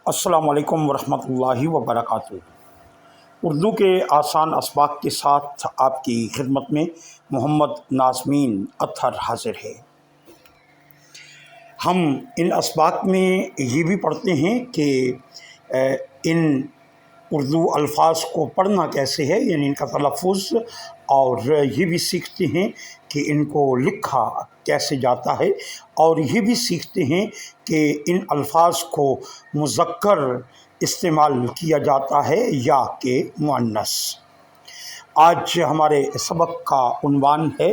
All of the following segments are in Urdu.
السلام علیکم ورحمۃ اللہ وبرکاتہ۔ اردو کے آسان اسباق کے ساتھ آپ کی خدمت میں محمد نازمین اطہر حاضر ہے۔ ہم ان اسباق میں یہ بھی پڑھتے ہیں کہ ان اردو الفاظ کو پڑھنا کیسے ہے، یعنی ان کا تلفظ، اور یہ بھی سیکھتے ہیں کہ ان کو لکھا کیسے جاتا ہے، اور یہ بھی سیکھتے ہیں کہ ان الفاظ کو مذکر استعمال کیا جاتا ہے یا کہ مؤنث۔ آج ہمارے سبق کا عنوان ہے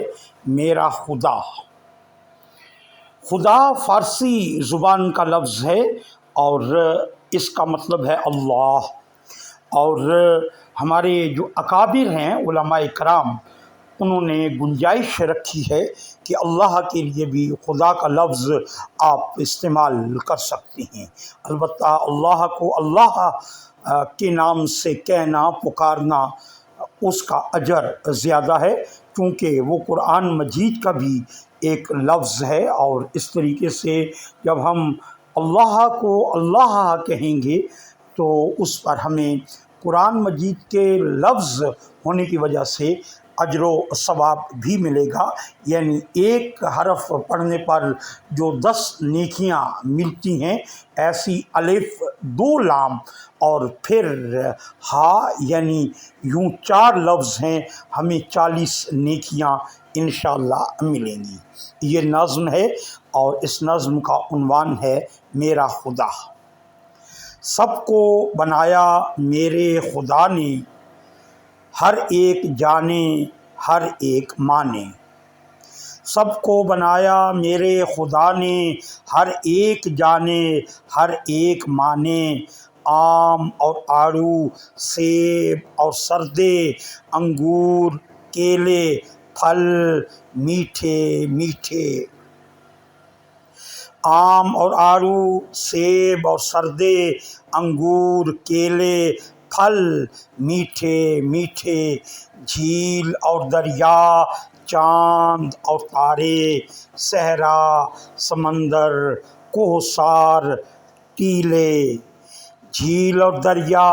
میرا خدا۔ خدا فارسی زبان کا لفظ ہے اور اس کا مطلب ہے اللہ۔ اور ہمارے جو اکابر ہیں علماء کرام، انہوں نے گنجائش رکھی ہے کہ اللہ کے لیے بھی خدا کا لفظ آپ استعمال کر سکتے ہیں۔ البتہ اللہ کو اللہ کے نام سے کہنا، پکارنا، اس کا اجر زیادہ ہے، کیونکہ وہ قرآن مجید کا بھی ایک لفظ ہے، اور اس طریقے سے جب ہم اللہ کو اللہ کہیں گے تو اس پر ہمیں قرآن مجید کے لفظ ہونے کی وجہ سے اجر و ثواب بھی ملے گا، یعنی ایک حرف پڑھنے پر جو 10 نیکیاں ملتی ہیں، ایسی الف، 2 لام اور پھر ہا، یعنی یوں 4 لفظ ہیں، ہمیں 40 نیکیاں انشاءاللہ ملیں گی۔ یہ نظم ہے اور اس نظم کا عنوان ہے میرا خدا۔ سب کو بنایا میرے خدا نے، ہر ایک جانے ہر ایک مانے۔ سب کو بنایا میرے خدا نے، ہر ایک جانے ہر ایک مانے۔ آم اور آڑو، سیب اور سردے، انگور، کیلے، پھل میٹھے میٹھے۔ آم اور آڑو، سیب اور سردے، انگور، کیلے، پھل میٹھے میٹھے۔ جھیل اور دریا، چاند اور تارے، صحرا، سمندر، کوہسار، ٹیلے۔ جھیل اور دریا،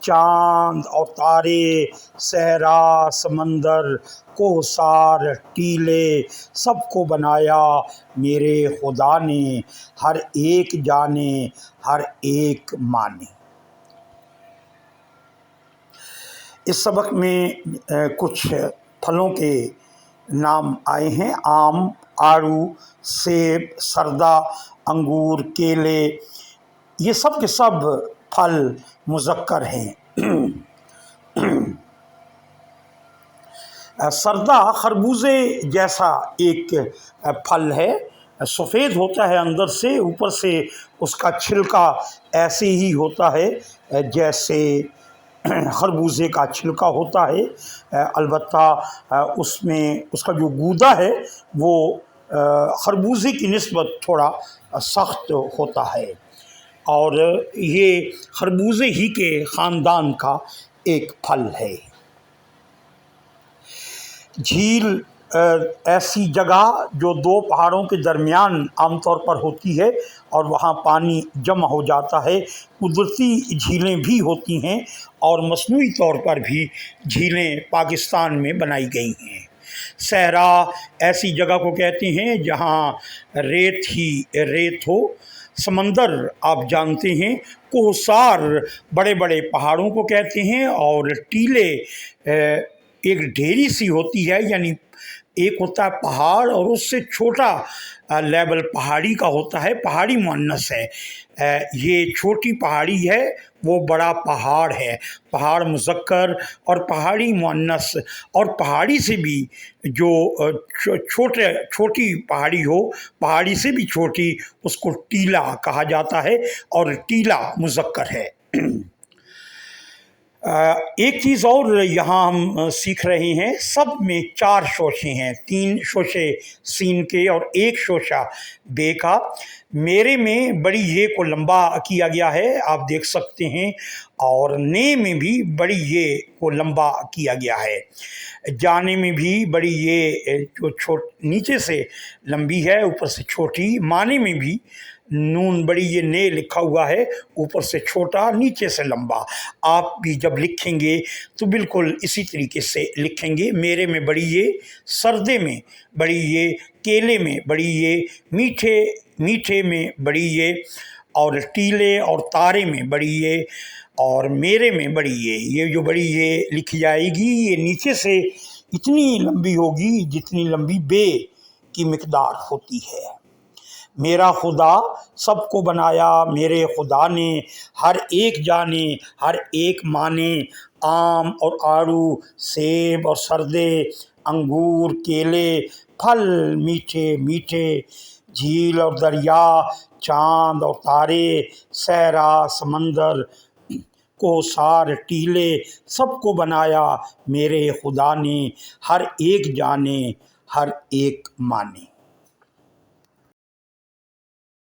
چاند اور تارے، صحرا، سمندر، کوہسار، ٹیلے، سب کو بنایا میرے خدا نے، ہر ایک جانے ہر ایک مانے۔ اس سبق میں کچھ پھلوں کے نام آئے ہیں: آم، آڑو، سیب، سردا، انگور، کیلے۔ یہ سب کے سب پھل مذکر ہیں۔ سردا خربوزے جیسا ایک پھل ہے، سفید ہوتا ہے اندر سے، اوپر سے اس کا چھلکا ایسے ہی ہوتا ہے جیسے خربوزے کا چھلکا ہوتا ہے، البتہ اس میں اس کا جو گودا ہے وہ خربوزے کی نسبت تھوڑا سخت ہوتا ہے، اور یہ خربوزے ہی کے خاندان کا ایک پھل ہے۔ جھیل ایسی جگہ جو 2 پہاڑوں کے درمیان عام طور پر ہوتی ہے اور وہاں پانی جمع ہو جاتا ہے۔ قدرتی جھیلیں بھی ہوتی ہیں اور مصنوعی طور پر بھی جھیلیں پاکستان میں بنائی گئی ہیں۔ صحرا ایسی جگہ کو کہتے ہیں جہاں ریت ہی ریت ہو۔ سمندر آپ جانتے ہیں۔ کوہسار بڑے بڑے پہاڑوں کو کہتے ہیں، اور ٹیلے ایک ڈھیری سی ہوتی ہے، یعنی ایک ہوتا ہے پہاڑ اور اس سے چھوٹا لیول پہاڑی کا ہوتا ہے، پہاڑی مؤنث ہے۔ یہ چھوٹی پہاڑی ہے، وہ بڑا پہاڑ ہے، پہاڑ مذکر اور پہاڑی مؤنث۔ اور پہاڑی سے بھی جو چھوٹی پہاڑی ہو، پہاڑی سے بھی چھوٹی، اس کو ٹیلا کہا جاتا ہے، اور ٹیلا مذکر ہے۔ ایک چیز اور یہاں ہم سیکھ رہے ہیں، سب میں 4 شوشے ہیں، 3 شوشے سین کے اور 1 شوشہ بے کا۔ میرے میں بڑی یہ کو لمبا کیا گیا ہے، آپ دیکھ سکتے ہیں، اور نے میں بھی بڑی یہ کو لمبا کیا گیا ہے۔ جانے میں بھی بڑی یہ جو نیچے سے لمبی ہے، اوپر سے چھوٹی۔ معنی میں بھی نون بڑی یہ نے لکھا ہوا ہے، اوپر سے چھوٹا نیچے سے لمبا۔ آپ بھی جب لکھیں گے تو بالکل اسی طریقے سے لکھیں گے۔ میرے میں بڑی یہ، سردے میں بڑی یہ، کیلے میں بڑی یہ، میٹھے میں بڑی یہ، اور ٹیلے اور تارے میں بڑی یہ، اور میرے میں بڑی یہ جو بڑی یہ لکھی جائے گی یہ نیچے سے اتنی لمبی ہوگی جتنی لمبی بے کی مقدار ہوتی ہے۔ میرا خدا سب کو بنایا میرے خدا نے، ہر ایک جانے ہر ایک مانے، آم اور آڑو، سیب اور سردے، انگور کیلے، پھل میٹھے میٹھے، جھیل اور دریا، چاند اور تارے، صحرا سمندر، کوثار ٹیلے، سب کو بنایا میرے خدا نے، ہر ایک جانے ہر ایک مانے۔